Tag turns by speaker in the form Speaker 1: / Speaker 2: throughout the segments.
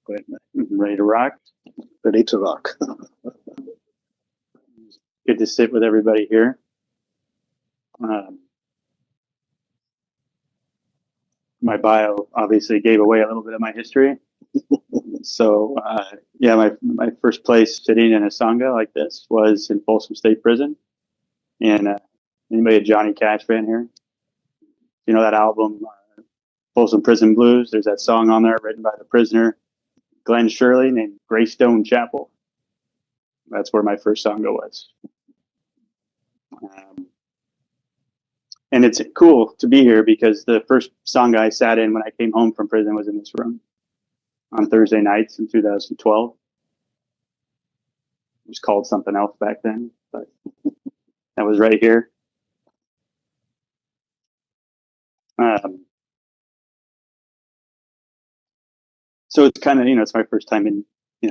Speaker 1: Great.
Speaker 2: Ready to rock?
Speaker 1: Ready to rock.
Speaker 2: Good to sit with everybody here. My bio obviously gave away a little bit of my history. So, my first place sitting in a Sangha like this was in Folsom State Prison. And anybody a Johnny Cash fan here? You know that album, Folsom Prison Blues? There's that song on there written by the prisoner, Glenn Shirley, named Greystone Chapel. That's where my first Sangha was. And it's cool to be here because the first Sangha I sat in when I came home from prison was in this room on Thursday nights in 2012. It was called something else back then, but that was right here. So it's kind of, it's my first time in,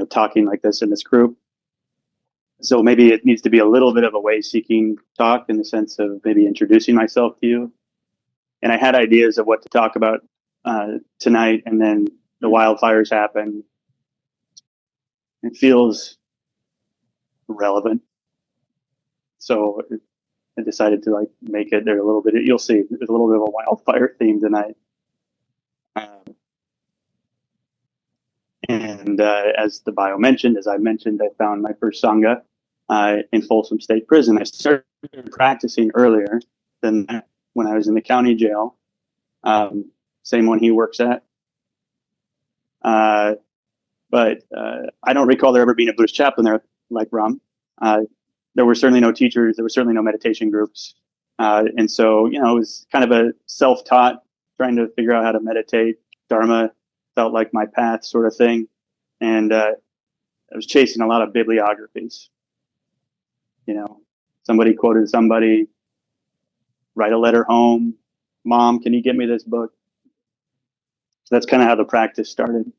Speaker 2: talking like this in this group. So maybe it needs to be a little bit of a way-seeking talk in the sense of maybe introducing myself to you. And I had ideas of what to talk about tonight, and then the wildfires happen. It feels relevant. So I decided to make it there a little bit. You'll see there's a little bit of a wildfire theme tonight. And as the bio mentioned, as I mentioned, I found my first Sangha in Folsom State Prison. I started practicing earlier than that when I was in the county jail, same one he works at. But I don't recall there ever being a Buddhist chaplain there like Ram. There were certainly no teachers. There were certainly no meditation groups. And so, it was kind of a self-taught, trying to figure out how to meditate. Dharma felt like my path sort of thing. And I was chasing a lot of bibliographies. Somebody quoted somebody, write a letter home. Mom, can you get me this book? So that's kind of how the practice started.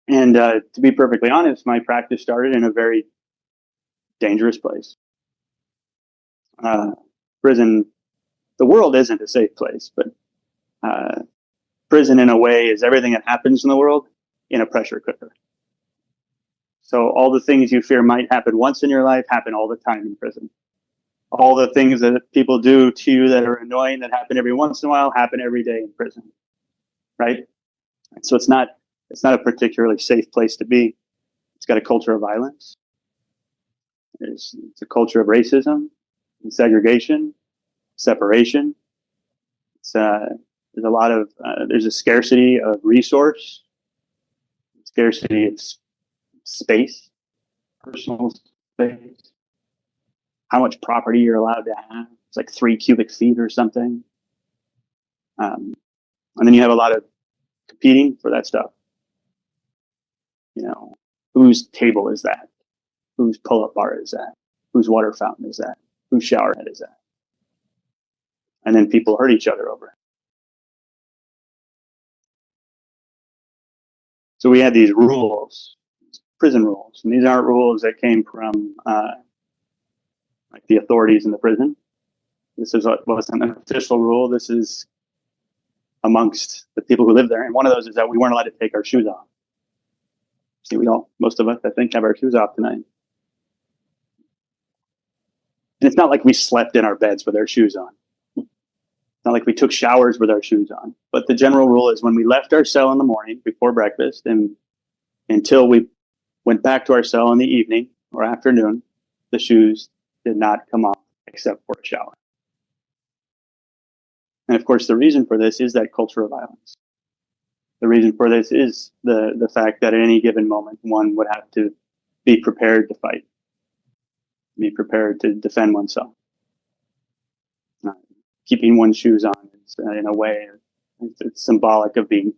Speaker 2: And to be perfectly honest, my practice started in a very dangerous place. Prison, the world isn't a safe place, but prison in a way is everything that happens in the world in a pressure cooker. So all the things you fear might happen once in your life happen all the time in prison. All the things that people do to you that are annoying that happen every once in a while happen every day in prison, right? So it's not a particularly safe place to be. It's got a culture of violence. It's a culture of racism, and segregation, separation. There's a lot of there's a scarcity of resource, scarcity of space, personal space. How much property you're allowed to have? It's like 3 cubic feet or something. And then you have a lot of competing for that stuff. Whose table is that? Whose pull-up bar is that? Whose water fountain is that? Whose shower head is that? And then people hurt each other over it. So we had these rules, prison rules, and these aren't rules that came from the authorities in the prison. This wasn't an official rule. This is amongst the people who live there. And one of those is that we weren't allowed to take our shoes off. See, most of us, I think, have our shoes off tonight. And it's not like we slept in our beds with our shoes on. It's not like we took showers with our shoes on. But the general rule is when we left our cell in the morning before breakfast and until we went back to our cell in the evening or afternoon, the shoes did not come off except for a shower. And of course, the reason for this is that culture of violence. The reason for this is the fact that at any given moment, one would have to be prepared to fight, be prepared to defend oneself. Keeping one's shoes on is, in a way, it's symbolic of being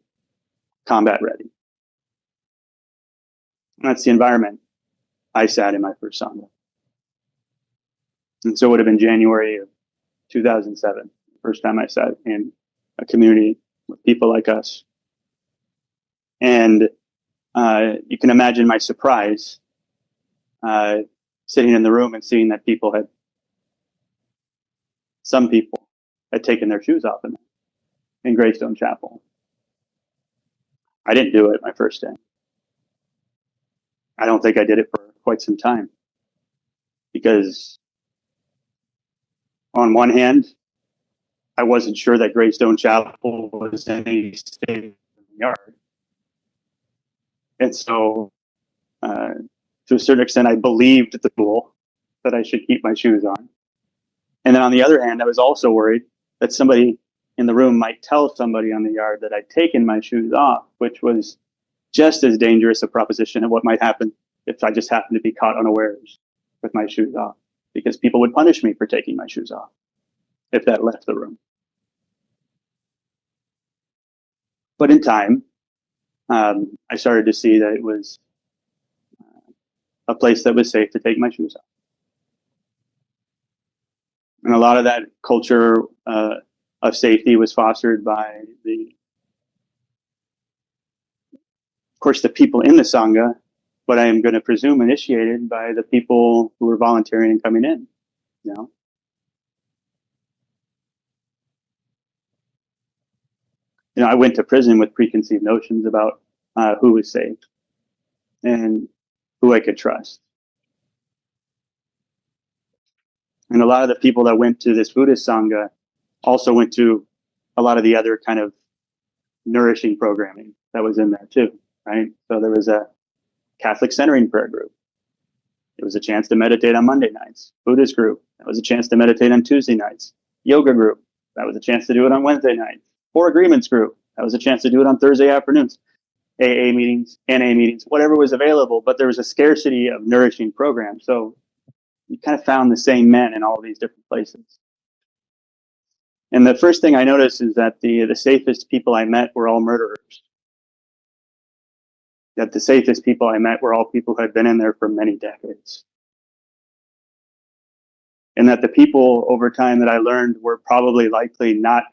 Speaker 2: combat ready. And that's the environment I sat in my first Sangha. And so it would have been January of 2007, the first time I sat in a community with people like us. And you can imagine my surprise sitting in the room and seeing that some people had taken their shoes off in Greystone Chapel. I didn't do it my first day. I don't think I did it for quite some time because, on one hand, I wasn't sure that Greystone Chapel was in any state of the yard. And so, to a certain extent, I believed the rule that I should keep my shoes on. And then on the other hand, I was also worried that somebody in the room might tell somebody on the yard that I'd taken my shoes off, which was just as dangerous a proposition of what might happen if I just happened to be caught unawares with my shoes off, because people would punish me for taking my shoes off if that left the room. But in time, I started to see that it was a place that was safe to take my shoes off. And a lot of that culture of safety was fostered by of course, the people in the Sangha, but I am going to presume initiated by the people who were volunteering and coming in. You know, I went to prison with preconceived notions about who was safe and who I could trust. And a lot of the people that went to this Buddhist Sangha also went to a lot of the other kind of nourishing programming that was in there too, right? So there was a Catholic centering prayer group. It was a chance to meditate on Monday nights. Buddhist group. That was a chance to meditate on Tuesday nights. Yoga group. That was a chance to do it on Wednesday nights. Four Agreements group. That was a chance to do it on Thursday afternoons. AA meetings, NA meetings, whatever was available, but there was a scarcity of nourishing programs. So you kind of found the same men in all these different places. And the first thing I noticed is that the safest people I met were all murderers. That the safest people I met were all people who had been in there for many decades. And that the people over time that I learned were probably likely not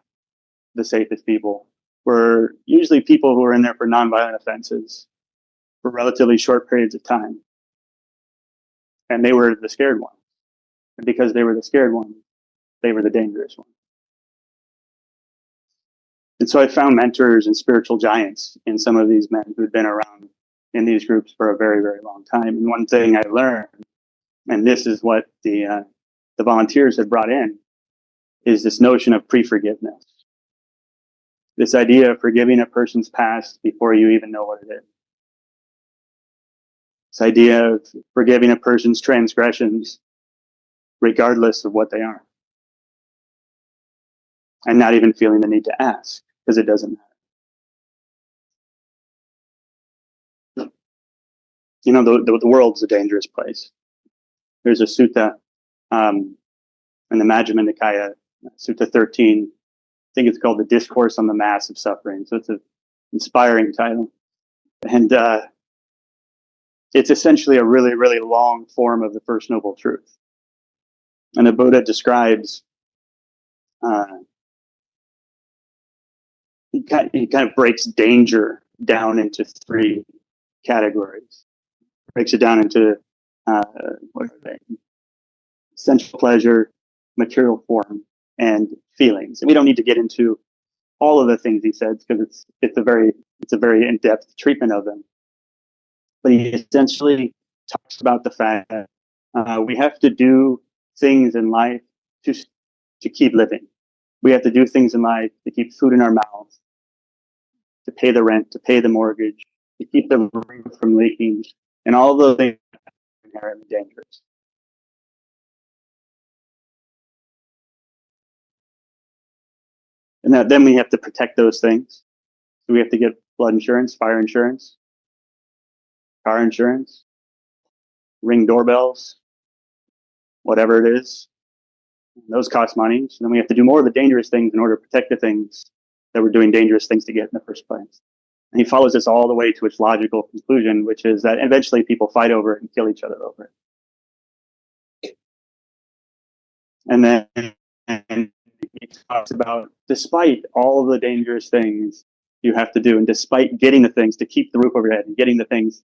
Speaker 2: the safest people, were usually people who were in there for nonviolent offenses for relatively short periods of time. And they were the scared ones. And because they were the scared ones, they were the dangerous ones. And so I found mentors and spiritual giants in some of these men who'd been around in these groups for a very, very long time. And one thing I learned, and this is what the volunteers had brought in, is this notion of pre-forgiveness. This idea of forgiving a person's past before you even know what it is. This idea of forgiving a person's transgressions regardless of what they are. And not even feeling the need to ask, because it doesn't matter. You know, the world's a dangerous place. There's a sutta in the Majjhima Nikaya, Sutta 13. I think it's called The Discourse on the Mass of Suffering. So it's an inspiring title. And it's essentially a really, really long form of the First Noble Truth. And the Buddha describes, he kind of breaks danger down into three categories. Breaks it down into, what are they? Sensual pleasure, material form, and feelings. And we don't need to get into all of the things he says because it's a very in-depth treatment of them. But he essentially talks about the fact that we have to do things in life to keep living. We have to do things in life to keep food in our mouths, to pay the rent, to pay the mortgage, to keep the roof from leaking, and all those things are inherently dangerous. And then we have to protect those things. So we have to get flood insurance, fire insurance, car insurance, ring doorbells, whatever it is. Those cost money. So then we have to do more of the dangerous things in order to protect the things that we're doing dangerous things to get in the first place. And he follows this all the way to its logical conclusion, which is that eventually people fight over it and kill each other over it. And then he talks about, despite all the dangerous things you have to do, and despite getting the things to keep the roof over your head and getting the things to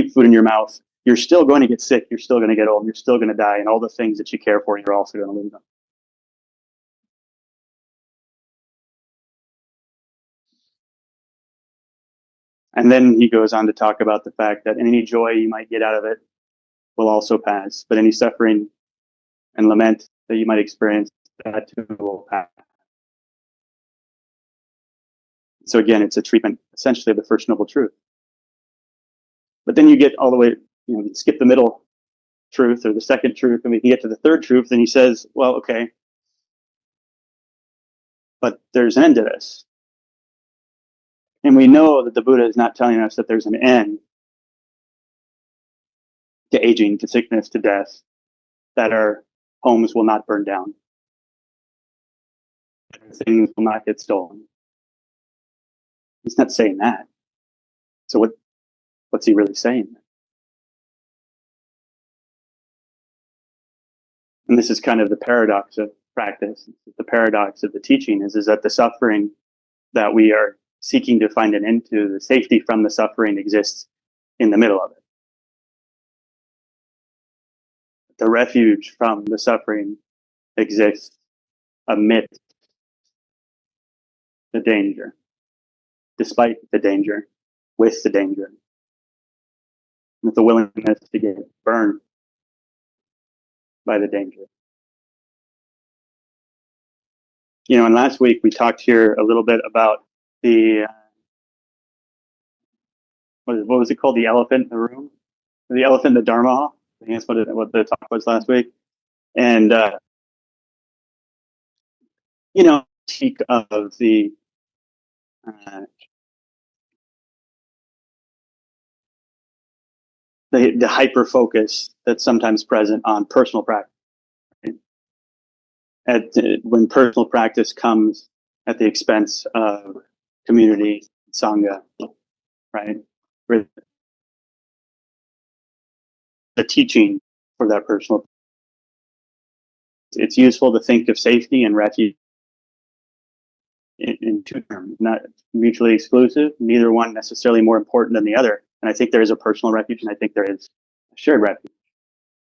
Speaker 2: keep food in your mouth, you're still going to get sick, you're still going to get old, you're still going to die, and all the things that you care for, you're also going to lose them. And then he goes on to talk about the fact that any joy you might get out of it will also pass, but any suffering and lament that you might experience, that too will pass. So again, it's a treatment essentially of the First Noble Truth. But then you get all the way, you skip the middle truth or the second truth, and we can get to the third truth, and he says, well, okay, but there's an end to this. And we know that the Buddha is not telling us that there's an end to aging, to sickness, to death, that our homes will not burn down, things will not get stolen. He's not saying that. So what's he really saying? And this is kind of the paradox of practice. The paradox of the teaching is that the suffering that we are seeking to find an end to, the safety from the suffering, exists in the middle of it. The refuge from the suffering exists amidst the danger, despite the danger, with the danger, with the willingness to get burned by the danger. And last week we talked here a little bit about the, what was it called? The elephant in the room? The elephant in the Dharma hall? I think that's what the talk was last week. And, critique of the hyper focus that's sometimes present on personal practice. When personal practice comes at the expense of community, Sangha, right? The teaching for that personal. It's useful to think of safety and refuge in two terms, not mutually exclusive, neither one necessarily more important than the other. And I think there is a personal refuge, and I think there is a shared refuge.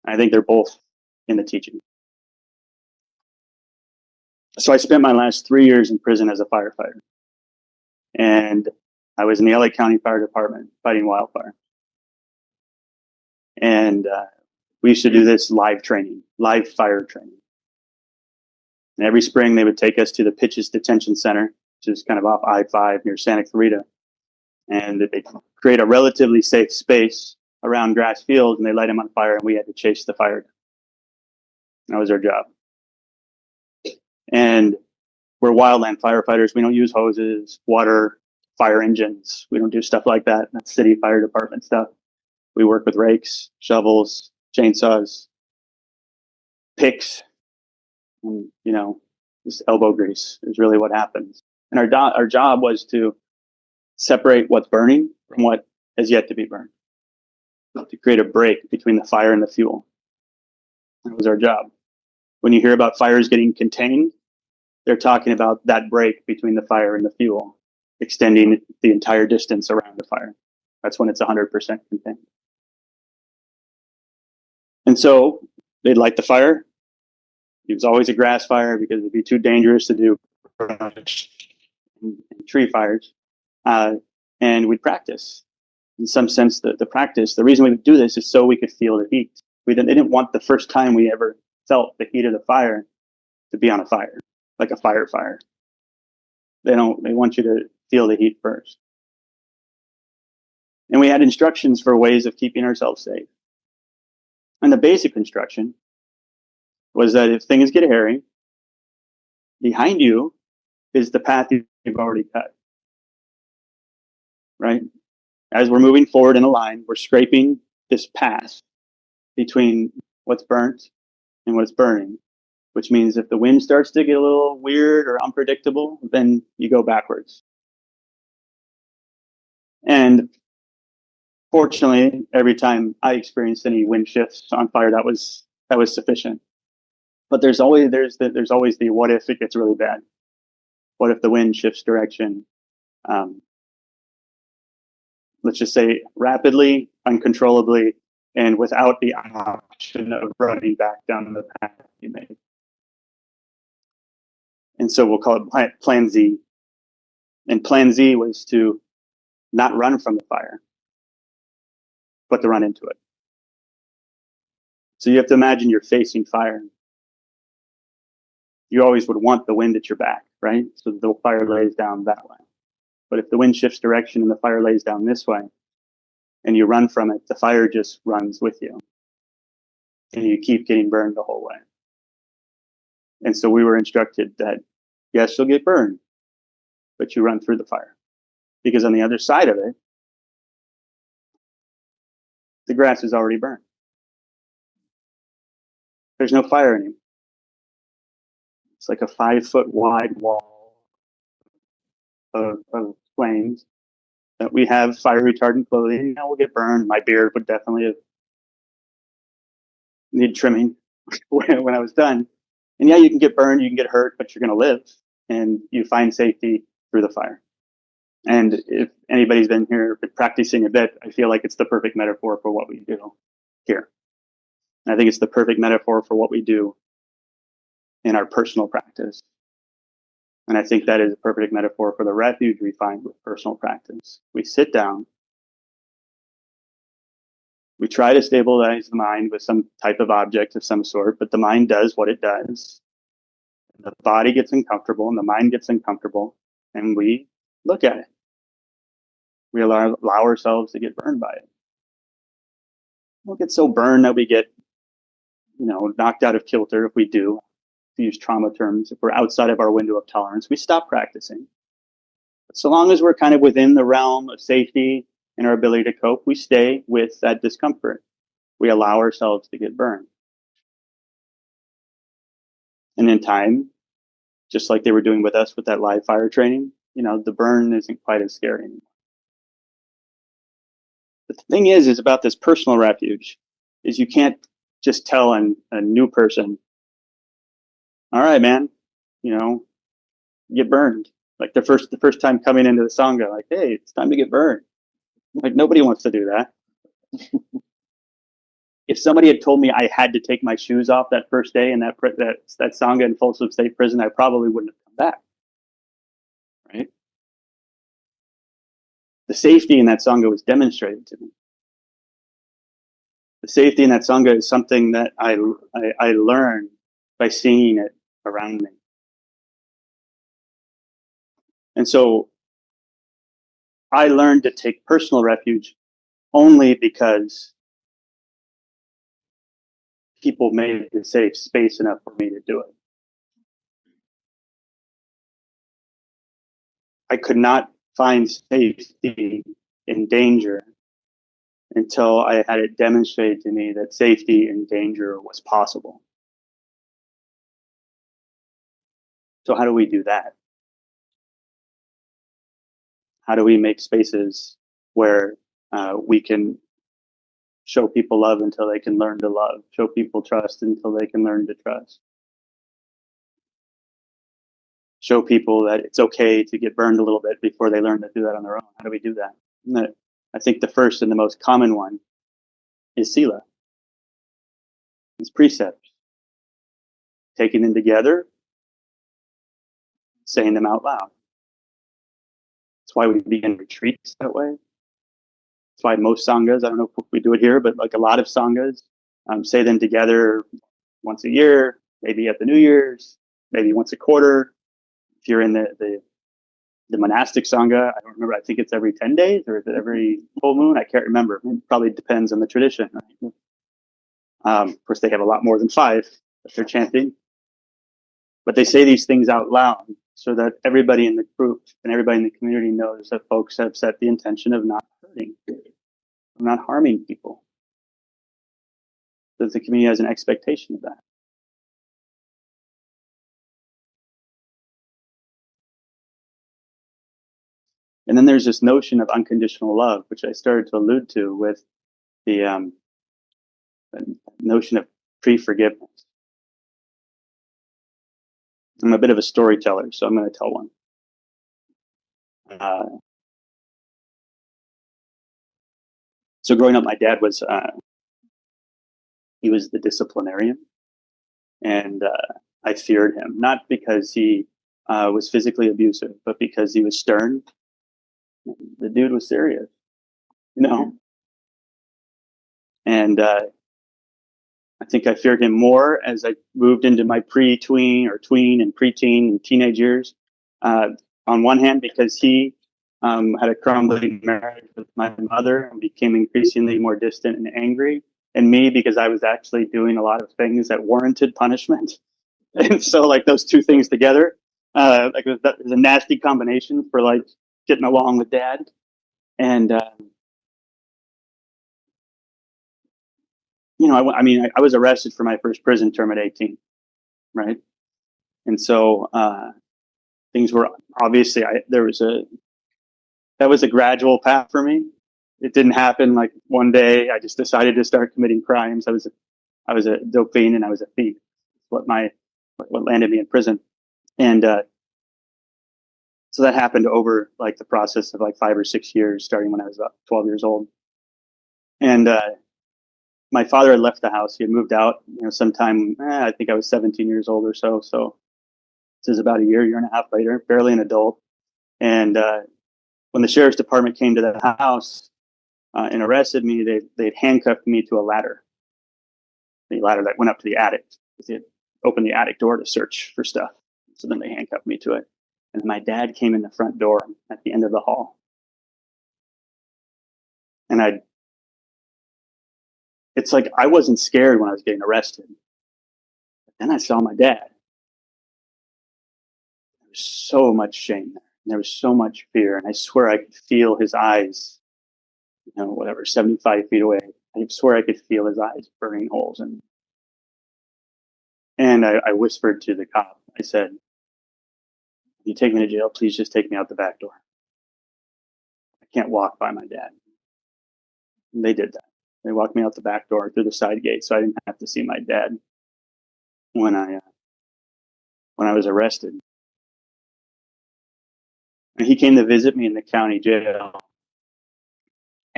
Speaker 2: And I think they're both in the teaching. So I spent my last 3 years in prison as a firefighter. And I was in the LA County Fire Department fighting wildfire. And we used to do this live fire training. And every spring they would take us to the Pitches Detention Center, which is kind of off I-5 near Santa Clarita. And they create a relatively safe space around grass fields, and they light them on fire, and we had to chase the fire. That was our job. And we're wildland firefighters. We don't use hoses, water, fire engines. We don't do stuff like that. That's city fire department stuff. We work with rakes, shovels, chainsaws, picks, and, just elbow grease is really what happens. And our job was to separate what's burning from what has yet to be burned, to create a break between the fire and the fuel. That was our job. When you hear about fires getting contained, they're talking about that break between the fire and the fuel, extending the entire distance around the fire. That's when it's 100% contained. And so they'd light the fire. It was always a grass fire because it'd be too dangerous to do tree fires. And we'd practice. In some sense, the practice, the reason we would do this is so we could feel the heat. They didn't want the first time we ever felt the heat of the fire to be on a fire, like a fire. They want you to feel the heat first. And we had instructions for ways of keeping ourselves safe. And the basic instruction was that if things get hairy, behind you is the path you've already cut. Right? As we're moving forward in a line, we're scraping this path between what's burnt and what's burning, which means if the wind starts to get a little weird or unpredictable, then you go backwards. And fortunately, every time I experienced any wind shifts on fire, that was sufficient. But there's always the what if it gets really bad? What if the wind shifts direction? Let's just say rapidly, uncontrollably, and without the option of running back down the path you made. And so we'll call it Plan Z. And Plan Z was to not run from the fire, but to run into it. So you have to imagine you're facing fire. You always would want the wind at your back, right? So the fire lays down that way. But if the wind shifts direction and the fire lays down this way, and you run from it, the fire just runs with you. And you keep getting burned the whole way. And so we were instructed that, yes, you'll get burned, but you run through the fire. Because on the other side of it, the grass is already burned. There's no fire anymore. It's like a 5-foot wide wall of flames that we have fire retardant clothing. We'll get burned. My beard would definitely need trimming when I was done. And yeah, you can get burned, you can get hurt, but you're going to live, and you find safety through the fire. And if anybody's been here practicing a bit, I feel like it's the perfect metaphor for what we do here. And I think it's the perfect metaphor for what we do in our personal practice. And I think that is a perfect metaphor for the refuge we find with personal practice. We sit down, we try to stabilize the mind with some type of object of some sort, but the mind does what it does. The body gets uncomfortable and the mind gets uncomfortable, and we look at it. We allow ourselves to get burned by it. We don't get so burned that we get, knocked out of kilter. If we do, to use trauma terms, if we're outside of our window of tolerance, we stop practicing. But so long as we're kind of within the realm of safety and our ability to cope, we stay with that discomfort. We allow ourselves to get burned. And in time, just like they were doing with us with that live fire training, the burn isn't quite as scary anymore. But the thing is about this personal refuge, is you can't just tell a new person, all right, man, get burned. Like the first time coming into the Sangha, like, hey, it's time to get burned. Like, nobody wants to do that. If somebody had told me I had to take my shoes off that first day in that Sangha in Folsom State Prison, I probably wouldn't have come back. Right? The safety in that Sangha was demonstrated to me. The safety in that Sangha is something that I learned by seeing it around me. And so I learned to take personal refuge only because people made the safe space enough for me to do it. I could not find safety in danger until I had it demonstrated to me that safety in danger was possible. So how do we do that? How do we make spaces where we can show people love until they can learn to love, show people trust until they can learn to trust, show people that it's okay to get burned a little bit before they learn to do that on their own? How do we do that? And I think the first and the most common one is sila. It's precepts. Taking them together, saying them out loud. That's why we begin retreats that way. That's why most Sanghas, I don't know if we do it here, but like a lot of Sanghas, say them together once a year, maybe at the New Year's, maybe once a quarter. If you're in the monastic Sangha, I don't remember, I think it's every 10 days, or is it every full moon? I can't remember. It probably depends on the tradition. Right? Of course, they have a lot more than 5 that they're chanting. But they say these things out loud so that everybody in the group and everybody in the community knows that folks have set the intention of not hurting, of not harming people. That the community has an expectation of that. And then there's this notion of unconditional love, which I started to allude to with the notion of pre-forgiveness. I'm a bit of a storyteller, so I'm going to tell one. So growing up, my dad was, he was the disciplinarian, and I feared him, not because he was physically abusive, but because he was stern The dude was serious, and I think I feared him more as I moved into my pre-tween or tween and preteen and teenage years. Uh, on one hand, because he had a crumbling marriage with my mother and became increasingly more distant and angry, and me because I was actually doing a lot of things that warranted punishment. And so, like those two things together, like it was a nasty combination for like getting along with dad. And I was arrested for my first prison term at 18, right? And so things were obviously that was a gradual path for me. It didn't happen like one day. I just decided to start committing crimes. I was a dope fiend and I was a thief. What landed me in prison. And so that happened over like the process of like 5 or 6 years, starting when I was about 12 years old. And my father had left the house. He had moved out, sometime, I think I was 17 years old or so. So this is about a year and a half later, barely an adult. And when the sheriff's department came to the house and arrested me, they'd handcuffed me to the ladder that went up to the attic. They had opened the attic door to search for stuff. So then they handcuffed me to it. And my dad came in the front door at the end of the hall. And it's like I wasn't scared when I was getting arrested. But then I saw my dad. There was so much shame there. And there was so much fear. And I swear I could feel his eyes, 75 feet away. I swear I could feel his eyes burning holes. And I whispered to the cop, I said, "You take me to jail, please just take me out the back door. I can't walk by my dad." And they did that. They walked me out the back door through the side gate, so I didn't have to see my dad when I was arrested. And he came to visit me in the county jail,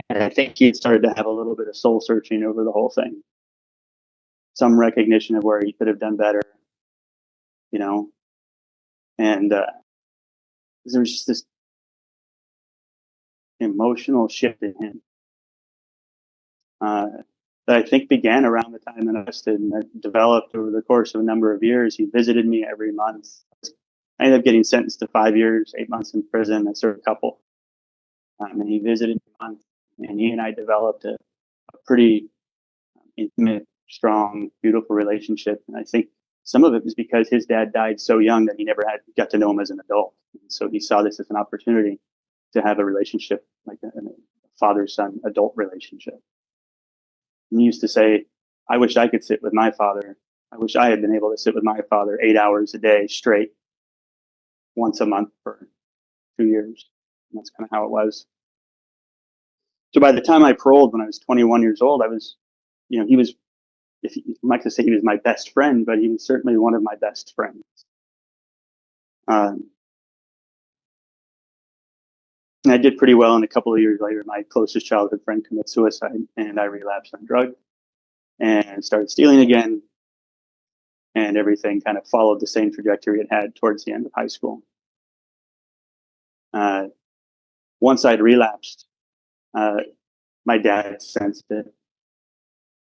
Speaker 2: and I think he had started to have a little bit of soul searching over the whole thing, some recognition of where he could have done better, and there was just this emotional shift in him that I think began around the time that I was arrested and that developed over the course of a number of years. He visited me every month. I ended up getting sentenced to 5 years, 8 months in prison. I served a couple. And he visited me a month, and he and I developed a pretty intimate, strong, beautiful relationship. And I think some of it was because his dad died so young that he never got to know him as an adult. And so he saw this as an opportunity to have a relationship, like a father-son adult relationship. And he used to say, "I wish I could sit with my father. I wish I had been able to sit with my father 8 hours a day straight, once a month for 2 years." And that's kind of how it was. So by the time I paroled when I was 21 years old, I was, he was, if you like to say he was my best friend, but he was certainly one of my best friends. Um, and I did pretty well. And a couple of years later, my closest childhood friend committed suicide, and I relapsed on drugs and started stealing again. And everything kind of followed the same trajectory it had towards the end of high school. Once I'd relapsed, my dad sensed it.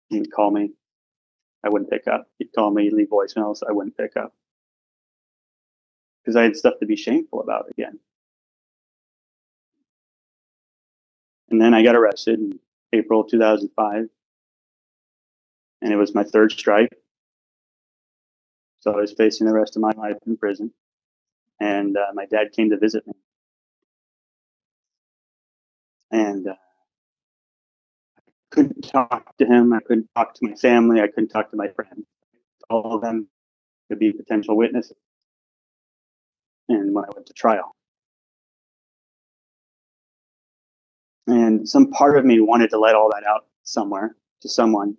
Speaker 2: He'd call me. I wouldn't pick up. He'd call me, leave voicemails. I wouldn't pick up because I had stuff to be shameful about again. And then I got arrested in April 2005, and it was my third strike. So I was facing the rest of my life in prison. And my dad came to visit me. And I couldn't talk to him. I couldn't talk to my family. I couldn't talk to my friends. All of them could be potential witnesses. And when I went to trial, and some part of me wanted to let all that out somewhere to someone.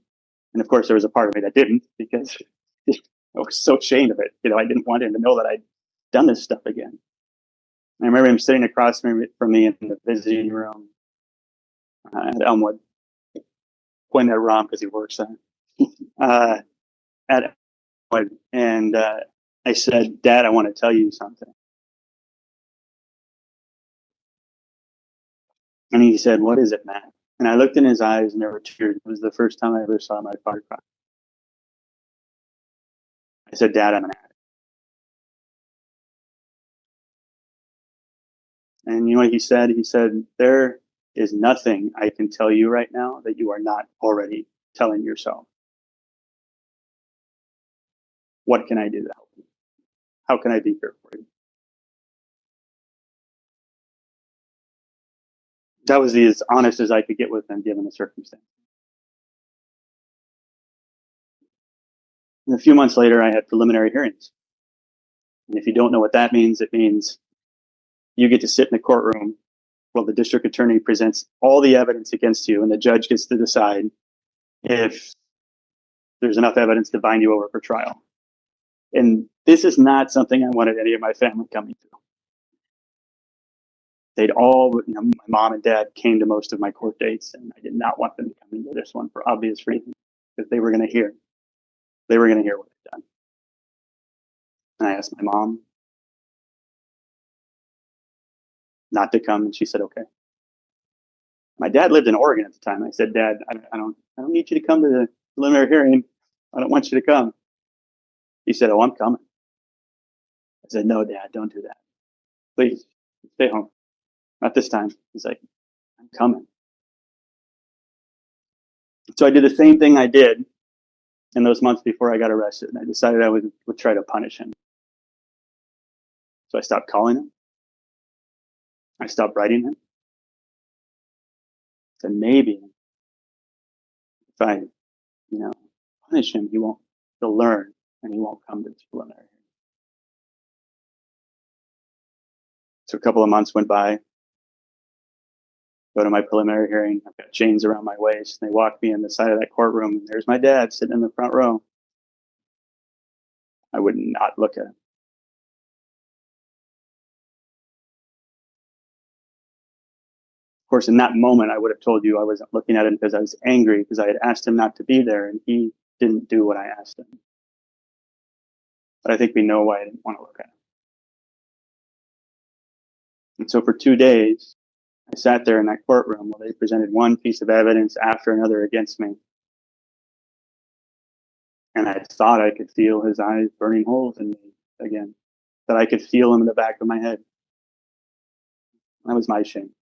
Speaker 2: And of course, there was a part of me that didn't, because I was so ashamed of it. I didn't want him to know that I'd done this stuff again. And I remember him sitting across from me in the visiting room at Elmwood. Pointing at Rom because he works there. At Elmwood. And I said, "Dad, I want to tell you something." And he said, "What is it, Matt?" And I looked in his eyes and there were tears. It was the first time I ever saw my father cry. I said, "Dad, I'm an addict." And you know what he said? He said, "There is nothing I can tell you right now that you are not already telling yourself. What can I do to help you? How can I be here for you?" That was as honest as I could get with him given the circumstance. And a few months later, I had preliminary hearings. And if you don't know what that means, it means you get to sit in the courtroom while the district attorney presents all the evidence against you, and the judge gets to decide if there's enough evidence to bind you over for trial. And this is not something I wanted any of my family coming to. They'd all, my mom and dad came to most of my court dates, and I did not want them coming to this one for obvious reasons, because they were going to hear what I'd done. And I asked my mom not to come, and she said, "Okay." My dad lived in Oregon at the time. I said, "Dad, I don't need you to come to the preliminary hearing. I don't want you to come." He said, "Oh, I'm coming." I said, "No, Dad, don't do that. Please stay home. Not this time." He's like, "I'm coming." So I did the same thing I did in those months before I got arrested. And I decided I would try to punish him. So I stopped calling him. I stopped writing him. So maybe if I, punish him, he'll learn and he won't come to this preliminary. So a couple of months went by. Go to my preliminary hearing. I've got chains around my waist. And they walk me in the side of that courtroom. And there's my dad sitting in the front row. I would not look at him. Of course, in that moment, I would have told you I wasn't looking at him because I was angry because I had asked him not to be there and he didn't do what I asked him. But I think we know why I didn't want to look at him. And so for 2 days, I sat there in that courtroom while they presented one piece of evidence after another against me. And I thought I could feel his eyes burning holes in me again, that I could feel him in the back of my head. That was my shame.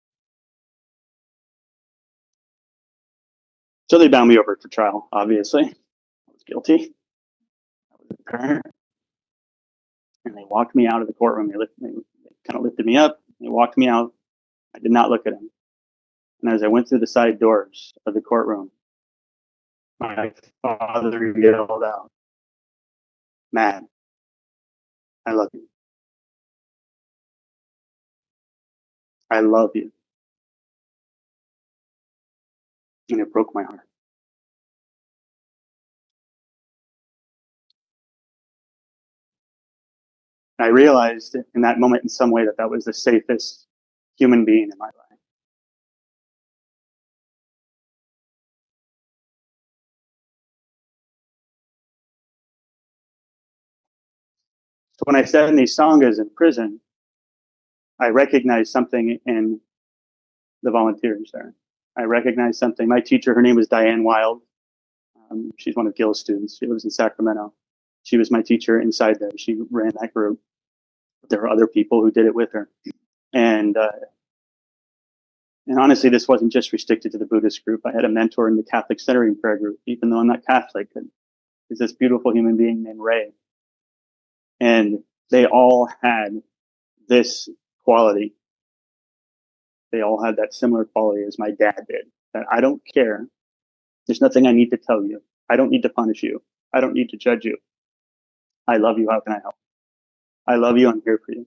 Speaker 2: So they bound me over for trial, obviously. I was guilty. I was a parent. And they walked me out of the courtroom. They kind of lifted me up. They walked me out. I did not look at him. And as I went through the side doors of the courtroom, my father yelled out, "Matt, I love you. I love you." And it broke my heart. And I realized in that moment in some way that that was the safest human being in my life. So when I sat in these sanghas in prison, I recognized something in the volunteers there. I recognized something. My teacher, her name was Diane Wild. She's one of Gil's students. She lives in Sacramento. She was my teacher inside there. She ran that group. There were other people who did it with her. And honestly, this wasn't just restricted to the Buddhist group. I had a mentor in the Catholic Centering Prayer group, even though I'm not Catholic. There's this beautiful human being named Ray. And they all had this quality. They all had that similar quality as my dad did. That I don't care. There's nothing I need to tell you. I don't need to punish you. I don't need to judge you. I love you. How can I help? I love you. I'm here for you.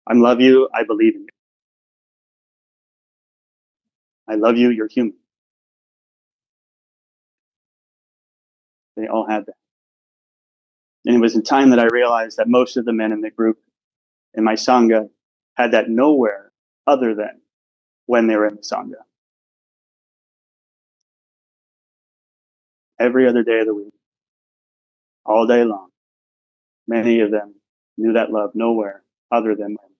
Speaker 2: I love you. I believe in you. I love you. You're human. They all had that. And it was in time that I realized that most of the men in the group in my Sangha had that nowhere other than when they were in the Sangha. Every other day of the week, all day long, many of them knew that love nowhere other than when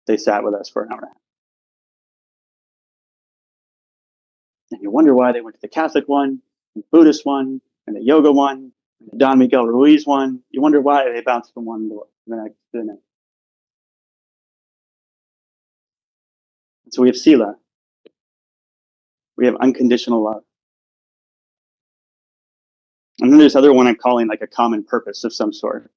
Speaker 2: they sat with us for an hour and a half. And you wonder why they went to the Catholic one, and the Buddhist one, and the yoga one, and the Don Miguel Ruiz one. You wonder why they bounced from one to the next to the next. And so we have sila. We have unconditional love. And then there's other one I'm calling like a common purpose of some sort.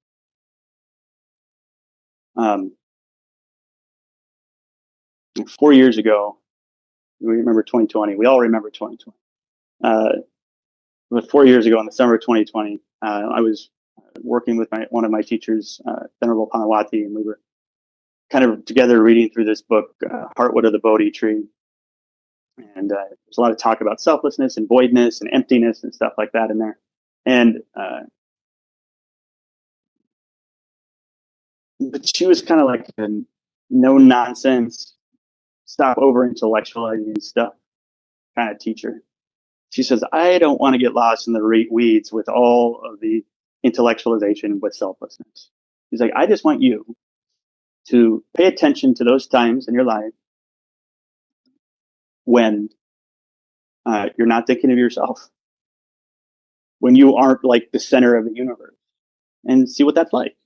Speaker 2: 4 years ago, we remember 2020. We all remember 2020. But 4 years ago, in the summer of 2020, I was working with one of my teachers, Venerable Panawati, and we were kind of together reading through this book, Heartwood of the Bodhi Tree. And there's a lot of talk about selflessness and voidness and emptiness and stuff like that in there. And but she was kind of like a no nonsense, stop over intellectualizing stuff kind of teacher. She says, I don't want to get lost in the weeds with all of the intellectualization with selflessness. She's like, I just want you to pay attention to those times in your life when you're not thinking of yourself, when you aren't like the center of the universe, and see what that's like.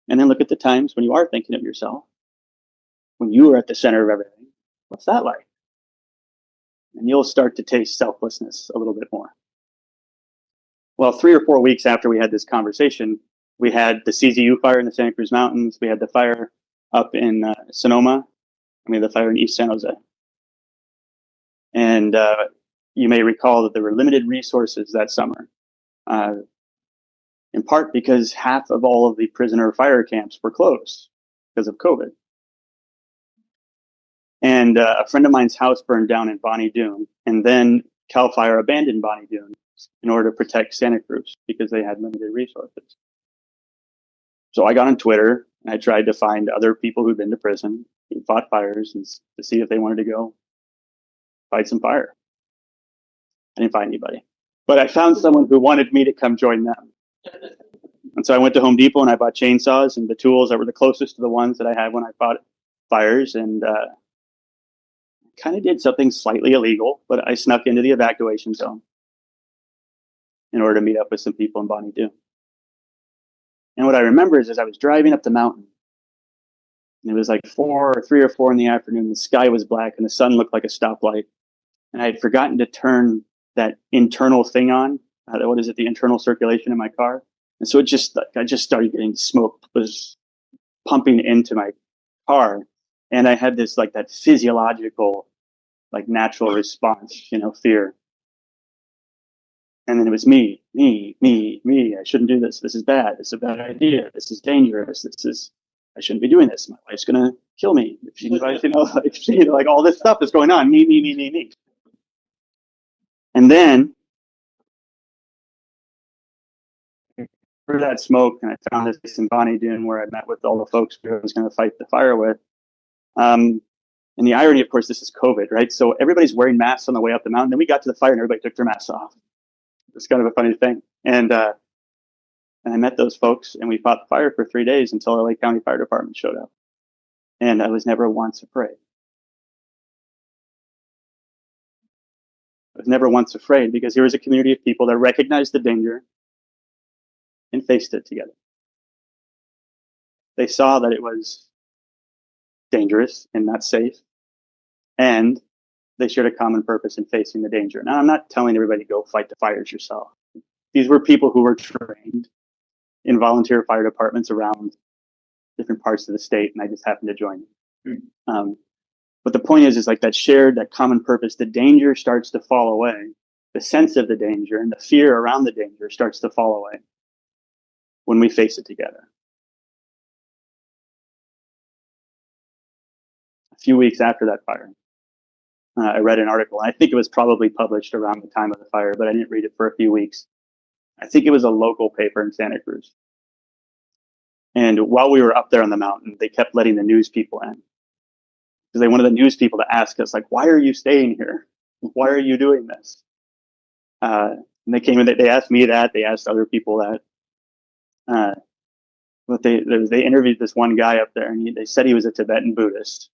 Speaker 2: And then look at the times when you are thinking of yourself, when you are at the center of everything. What's that like? And you'll start to taste selflessness a little bit more. Well, 3 or 4 weeks after we had this conversation, we had the CZU fire in the Santa Cruz Mountains. We had the fire up in Sonoma. We had the fire in East San Jose. And you may recall that there were limited resources that summer, in part because half of all of the prisoner fire camps were closed because of COVID. And a friend of mine's house burned down in Bonnie Doon, and then CAL FIRE abandoned Bonnie Doon in order to protect Santa Cruz because they had limited resources. So I got on Twitter and I tried to find other people who'd been to prison who fought fires and to see if they wanted to go fight some fire. I didn't find anybody, but I found someone who wanted me to come join them. And so I went to Home Depot and I bought chainsaws and the tools that were the closest to the ones that I had when I fought fires, and kind of did something slightly illegal, but I snuck into the evacuation zone in order to meet up with some people in Bonnie Doon. And what I remember is as I was driving up the mountain, and it was like 3 or 4 in the afternoon, the sky was black and the sun looked like a stoplight. And I had forgotten to turn that internal thing on. The internal circulation in my car. And so I just started getting smoke was pumping into my car. And I had this like that physiological, like natural response, fear. And then it was me. I shouldn't do this. This is bad. This is a bad idea. This is dangerous. I shouldn't be doing this. My wife's going to kill me. If she knows, like all this stuff is going on. Me. And then through that smoke, and I found this in Bonnie Doon where I met with all the folks who I was going to fight the fire with. And the irony, of course, this is COVID, right? So everybody's wearing masks on the way up the mountain. Then we got to the fire and everybody took their masks off. It's kind of a funny thing. And I met those folks and we fought the fire for 3 days until LA County Fire Department showed up. And I was never once afraid. I was never once afraid because here was a community of people that recognized the danger and faced it together. They saw that it was dangerous and not safe, and they shared a common purpose in facing the danger. Now, I'm not telling everybody to go fight the fires yourself. These were people who were trained in volunteer fire departments around different parts of the state, and I just happened to join them. But the point is like that common purpose, the danger starts to fall away. The sense of the danger and the fear around the danger starts to fall away when we face it together. A few weeks after that fire, I read an article, and I think it was probably published around the time of the fire, but I didn't read it for a few weeks. I think it was a local paper in Santa Cruz. And while we were up there on the mountain, they kept letting the news people in. Because they wanted the news people to ask us, like, why are you staying here? Why are you doing this? And they came in, they asked me that, they asked other people that. But they interviewed this one guy up there, and they said he was a Tibetan Buddhist.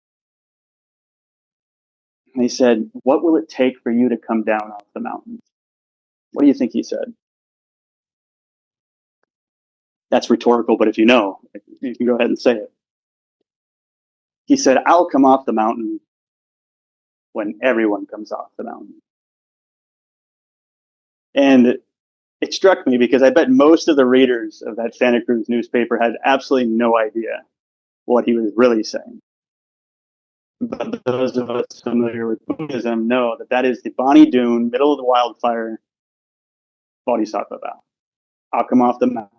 Speaker 2: And he said, "What will it take for you to come down off the mountain?" What do you think he said? That's rhetorical, but if you know, you can go ahead and say it. He said, "I'll come off the mountain when everyone comes off the mountain." And it struck me because I bet most of the readers of that Santa Cruz newspaper had absolutely no idea what he was really saying. But those of us familiar with Buddhism know that that is the Bonnie Doon, middle of the wildfire bodhisattva vow. I'll come off the mountain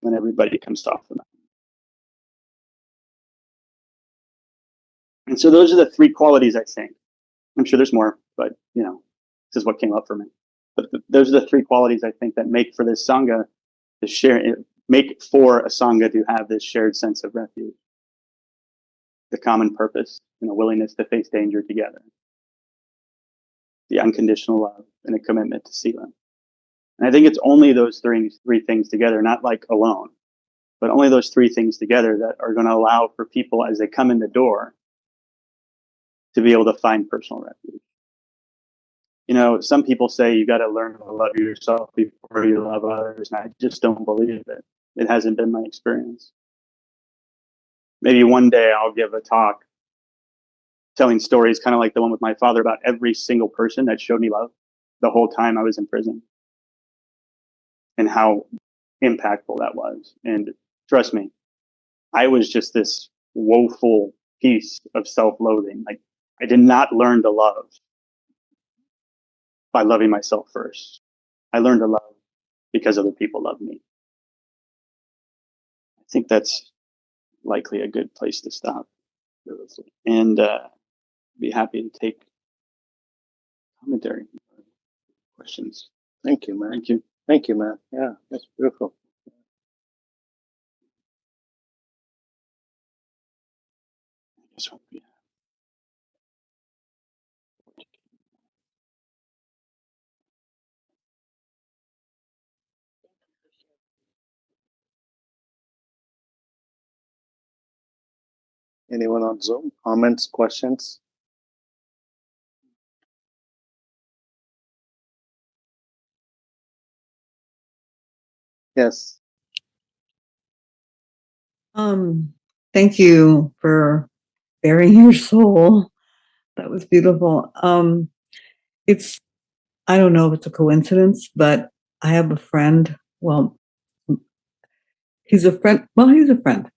Speaker 2: when everybody comes off the mountain. And so those are the three qualities, I think. I'm sure there's more, but this is what came up for me. But those are the three qualities I think that make for this Sangha to share, make for a Sangha to have this shared sense of refuge, the common purpose, and a willingness to face danger together, the unconditional love, and a commitment to Sila. And I think it's only those three things together, not like alone, but only those three things together that are going to allow for people as they come in the door to be able to find personal refuge. Some people say you got to learn to love yourself before you love others, and I just don't believe it. It hasn't been my experience. Maybe one day I'll give a talk telling stories kind of like the one with my father about every single person that showed me love the whole time I was in prison and how impactful that was. And trust me, I was just this woeful piece of self-loathing. Like, I did not learn to love by loving myself first. I learned to love because other people love me. I think that's likely a good place to stop. And be happy to take commentary, questions.
Speaker 1: Thank you, man.
Speaker 2: Thank you.
Speaker 1: Thank you, man. Yeah, that's beautiful. Anyone on Zoom? Comments, questions? Yes.
Speaker 3: Thank you for bearing your soul. That was beautiful. It's, I don't know if it's a coincidence, but I have a friend. Well, he's a friend. Well, he's a friend.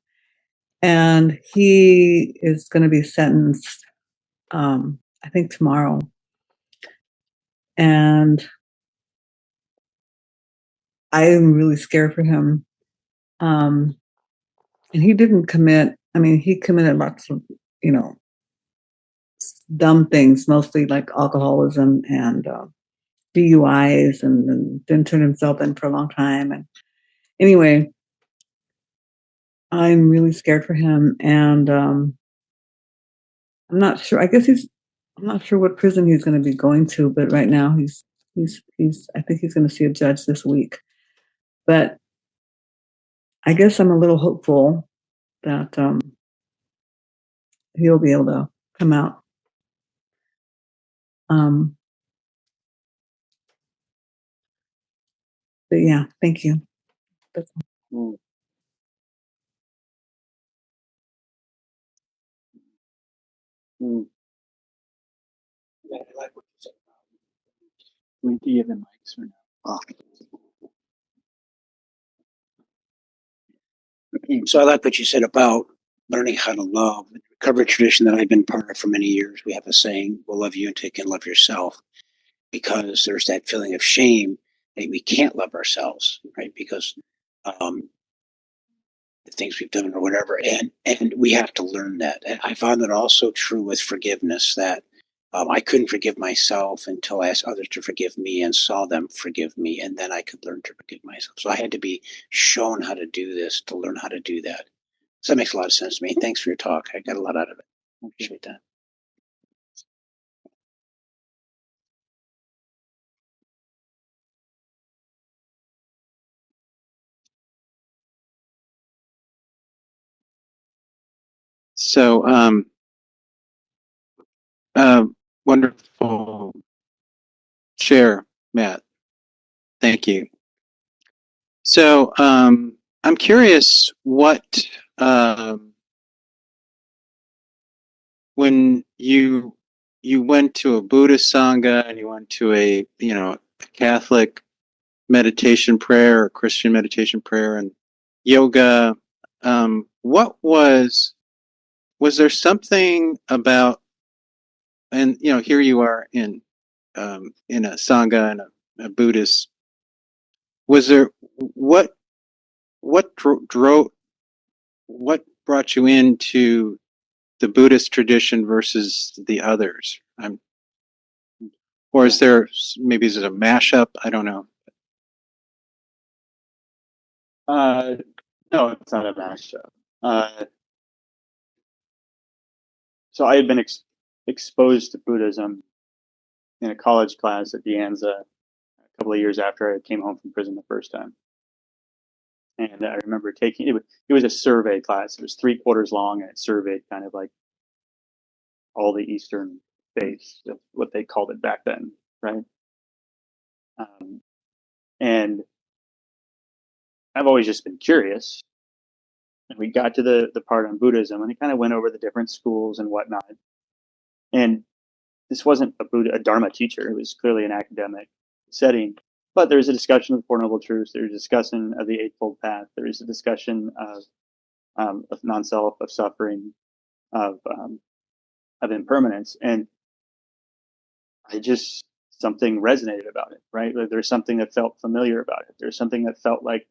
Speaker 3: And he is going to be sentenced, I think tomorrow. And I am really scared for him. And he didn't commit, he committed lots of, dumb things, mostly like alcoholism and DUIs, and didn't turn himself in for a long time. And anyway, I'm really scared for him, and I'm not sure. I'm not sure what prison he's going to be going to, but right now he's. I think he's going to see a judge this week. But I guess I'm a little hopeful that he'll be able to come out. But yeah, thank you. That's all.
Speaker 2: Yeah, I like what you said. We do give the mics for now.
Speaker 1: Oh.
Speaker 4: So I like what you said about learning how to love. The recovery tradition that I've been part of for many years, we have a saying, we'll love you until you can love yourself, because there's that feeling of shame that we can't love ourselves, right? Because the things we've done or whatever. And we have to learn that. And I found that also true with forgiveness, that I couldn't forgive myself until I asked others to forgive me and saw them forgive me. And then I could learn to forgive myself. So I had to be shown how to do this to learn how to do that. So that makes a lot of sense to me. Thanks for your talk. I got a lot out of it. I appreciate that.
Speaker 5: So Wonderful share, Matt. Thank you. So I'm curious what when you went to a Buddhist Sangha and you went to a Catholic meditation prayer or Christian meditation prayer and yoga, what was there something about, and here you are in a Sangha and a Buddhist, was there what drove, what brought you into the Buddhist tradition versus the others? Or is there, maybe is it a mashup? I don't know.
Speaker 2: No, it's not a mashup. So I had been exposed to Buddhism in a college class at De Anza a couple of years after I came home from prison the first time. And I remember taking it was a survey class. It was 3/4 long, and it surveyed kind of like all the Eastern faiths, what they called it back then, right? And I've always just been curious. And we got to the part on Buddhism, and it kind of went over the different schools and whatnot. And this wasn't a Dharma teacher; it was clearly an academic setting. But there was a discussion of the Four Noble Truths. There was a discussion of the Eightfold Path. There was a discussion of non-self, of suffering, of impermanence, and I just something resonated about it. Right? Like, there's something that felt familiar about it. There's something that felt like,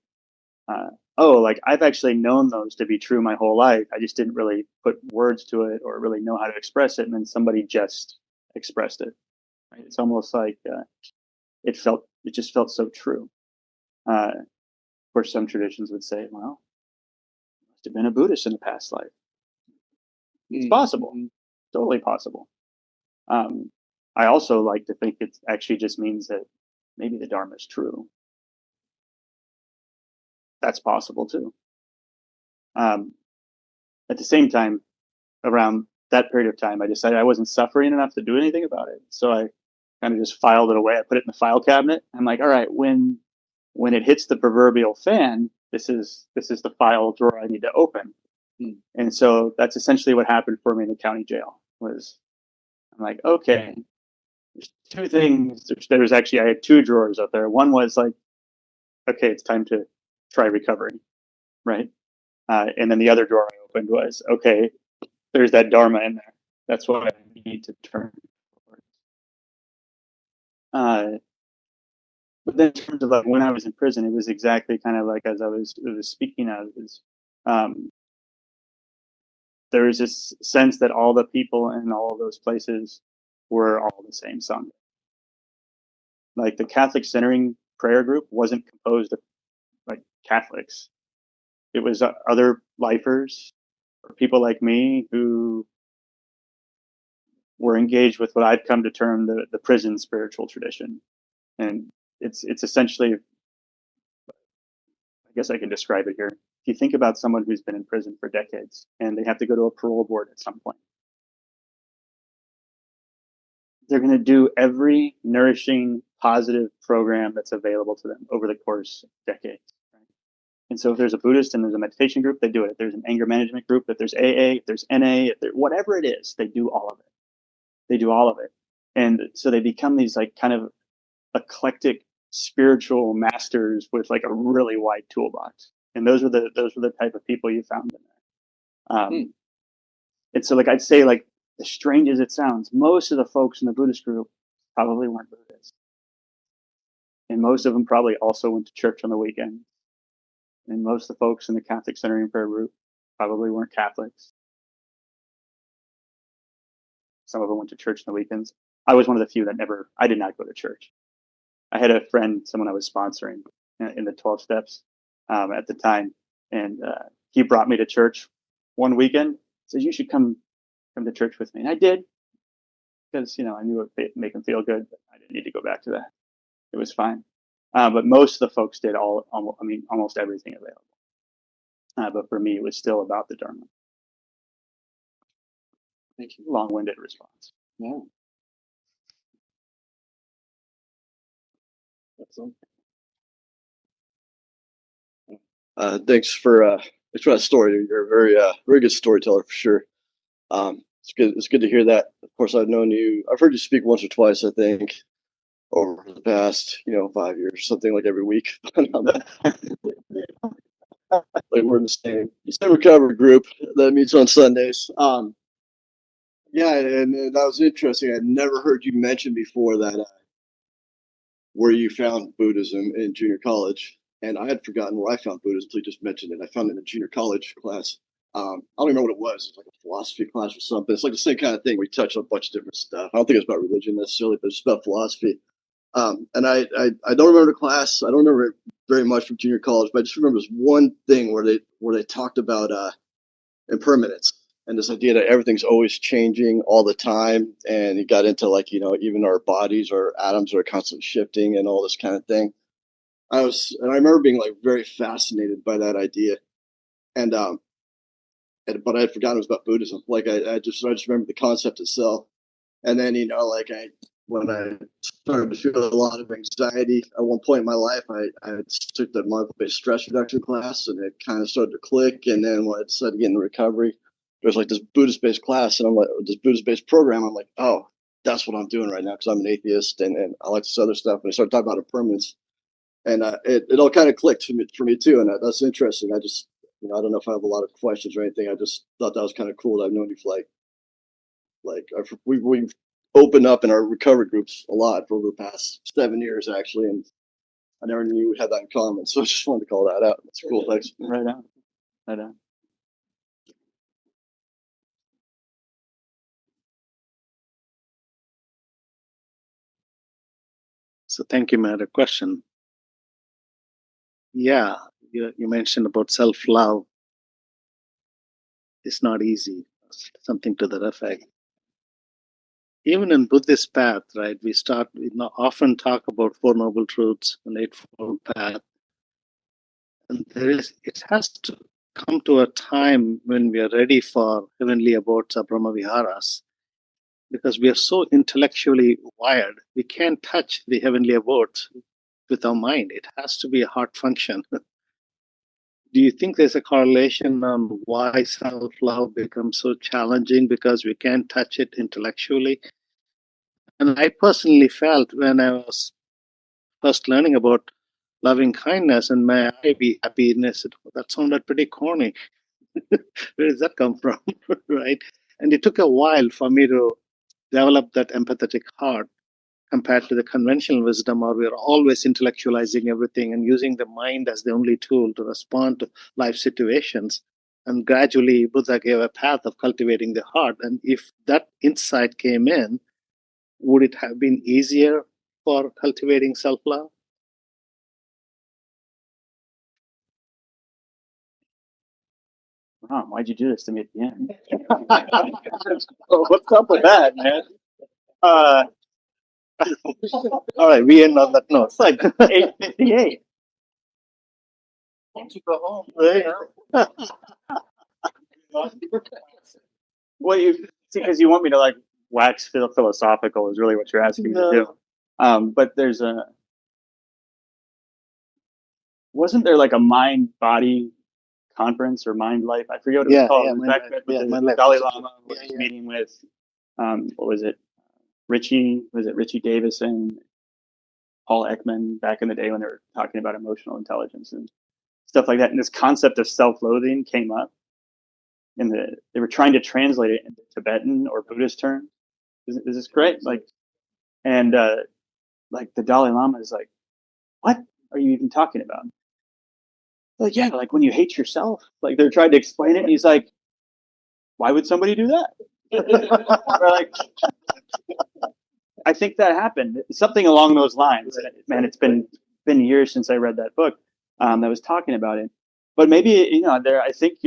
Speaker 2: like I've actually known those to be true my whole life. I just didn't really put words to it or really know how to express it, and then somebody just expressed it. Right? It's almost like it just felt so true. Of course, some traditions would say, well, you must have been a Buddhist in a past life. It's possible, totally possible. I also like to think it actually just means that maybe the Dharma is true. That's possible too. At the same time, around that period of time, I decided I wasn't suffering enough to do anything about it. So I kind of just filed it away. I put it in the file cabinet. I'm like, all right, when it hits the proverbial fan, this is the file drawer I need to open. And so that's essentially what happened for me in the county jail. Was I'm like, okay, there's two things. There's actually, I had two drawers up there. One was like, okay, it's time to try recovery, right? And then the other drawer I opened was, okay, there's that Dharma in there. That's what I need to turn towards. But then in terms of like when I was in prison, it was exactly kind of like as I was speaking of, is there was this sense that all the people in all of those places were all the same Sangha. Like the Catholic centering prayer group wasn't composed of like Catholics. It was other lifers or people like me who were engaged with what I've come to term the prison spiritual tradition. And it's essentially, I guess I can describe it here. If you think about someone who's been in prison for decades and they have to go to a parole board at some point, they're going to do every nourishing, positive program that's available to them over the course of decades. Right? And so if there's a Buddhist and there's a meditation group, they do it. If there's an anger management group, if there's AA, if there's NA, if whatever it is, they do all of it. They do all of it. And so they become these like kind of eclectic spiritual masters with like a really wide toolbox. And those were the type of people you found in there. And so like I'd say, like, as strange as it sounds, most of the folks in the Buddhist group probably weren't Buddhists. And most of them probably also went to church on the weekend. And most of the folks in the Catholic Centering Prayer group probably weren't Catholics. Some of them went to church on the weekends. I was one of the few that I did not go to church. I had a friend, someone I was sponsoring in the 12 steps at the time. And he brought me to church one weekend. Says, you should come to church with me. And I did, because, I knew it would make him feel good, but I didn't need to go back to that. It was fine. But most of the folks did almost everything available. But for me, it was still about the Dharma. Thank you. Long-winded response.
Speaker 1: Yeah. Awesome.
Speaker 6: Thanks for that story. You're a very good storyteller for sure. It's good. It's good to hear that. Of course, I've heard you speak once or twice, I think, over the past 5 years, something like every week. Like we're in the same recovery group that meets on Sundays. Yeah, and that was interesting. I'd never heard you mention before that where you found Buddhism in junior college, and I had forgotten where I found Buddhism until you just mentioned it. I found it in a junior college class. I don't even know what it was. It was like a philosophy class or something. It's like the same kind of thing. We touch on a bunch of different stuff. I don't think it's about religion necessarily, but it's about philosophy. And I don't remember the class. I don't remember it very much from junior college, but I just remember this one thing where they talked about impermanence and this idea that everything's always changing all the time. And it got into like even our bodies or atoms are constantly shifting and all this kind of thing. And I remember being like very fascinated by that idea. And but I had forgotten it was about Buddhism. Like I just remember the concept itself. And then like when I started to feel a lot of anxiety at one point in my life, I took the month-based stress reduction class, and it kind of started to click. And then when I decided to get into recovery, there's like this Buddhist-based class, and I'm like, this Buddhist-based program. I'm like, oh, that's what I'm doing right now because I'm an atheist and I like this other stuff. And I started talking about impermanence, and it all kind of clicked for me too. And that's interesting. I just I don't know if I have a lot of questions or anything. I just thought that was kind of cool. I've known you for we've opened up in our recovery groups a lot for over the past 7 years actually, and I never knew we had that in common. So I just wanted to call that out. That's cool. Thanks.
Speaker 2: Right on. Right on.
Speaker 1: So thank you, Matt. A question. Yeah, you mentioned about self-love. It's not easy. Something to that effect. Even in Buddhist path, right? We often talk about Four Noble Truths and Eightfold Path, and it has to come to a time when we are ready for heavenly abodes or Brahma Viharas, because we are so intellectually wired. We can't touch the heavenly abodes with our mind. It has to be a heart function. Do you think there's a correlation on why self-love becomes so challenging because we can't touch it intellectually? And I personally felt when I was first learning about loving kindness and may I be happiness, that sounded pretty corny. Where does that come from? Right? And it took a while for me to develop that empathetic heart compared to the conventional wisdom, or we're always intellectualizing everything and using the mind as the only tool to respond to life situations. And gradually, Buddha gave a path of cultivating the heart. And if that insight came in, would it have been easier for cultivating self-love?
Speaker 2: Wow, why'd you do this to me at the end? What's up with that, man?
Speaker 1: All right, we end on that note.
Speaker 2: It's like 8:58.
Speaker 1: Why don't you go home?
Speaker 2: Right? Well, you see, because you want me to like wax philosophical is really what you're asking me to do. But wasn't there like a mind-body conference or mind life? I forget what it was called. It was back with the Dalai Lama was meeting with what was it? Richie Davison, Paul Ekman back in the day when they were talking about emotional intelligence and stuff like that. And this concept of self-loathing came up. They were trying to translate it into Tibetan or Buddhist terms. Is this correct? And the Dalai Lama is like, what are you even talking about? Like, yeah, like when you hate yourself. Like they're trying to explain it, and he's like, why would somebody do that? We're like, I think that happened. Something along those lines. Man, it's been years since I read that book that was talking about it. But maybe I think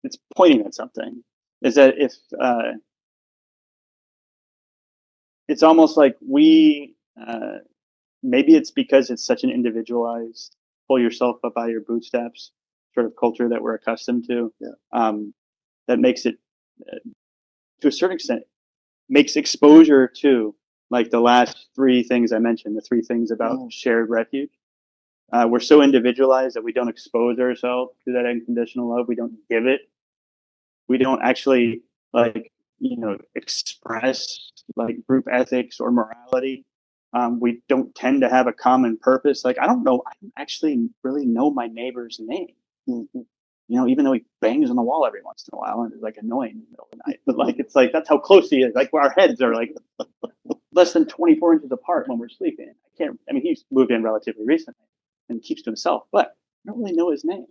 Speaker 2: it's pointing at something. Is that if it's almost like maybe it's because it's such an individualized, pull yourself up by your bootstraps sort of culture that we're accustomed to.
Speaker 1: Yeah.
Speaker 2: That makes it, to a certain extent, makes exposure to, like the last three things I mentioned, the three things about shared refuge. We're so individualized that we don't expose ourselves to that unconditional love. We don't give it. We don't actually express like group ethics or morality. We don't tend to have a common purpose. Like I don't actually really know my neighbor's name. Mm-hmm. Even though he bangs on the wall every once in a while and is like annoying in the middle of the night. But like it's like that's how close he is. Like our heads are like less than 24 inches apart when we're sleeping. He's moved in relatively recently and keeps to himself, but I don't really know his name.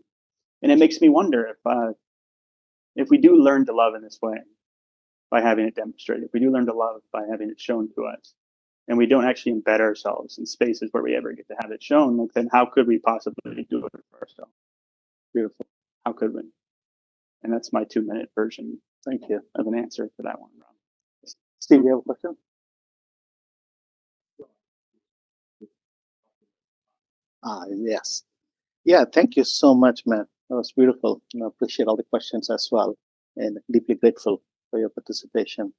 Speaker 2: And it makes me wonder if we do learn to love in this way by having it demonstrated, if we do learn to love by having it shown to us, and we don't actually embed ourselves in spaces where we ever get to have it shown, like then how could we possibly do it for ourselves? Beautiful. How could we? And that's my 2-minute version. Thank you of an answer for that one. Steve, you have a question?
Speaker 1: Yes. Yeah, thank you so much, Matt. That was beautiful. I appreciate all the questions as well, and deeply grateful for your participation.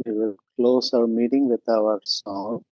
Speaker 1: We will close our meeting with our song.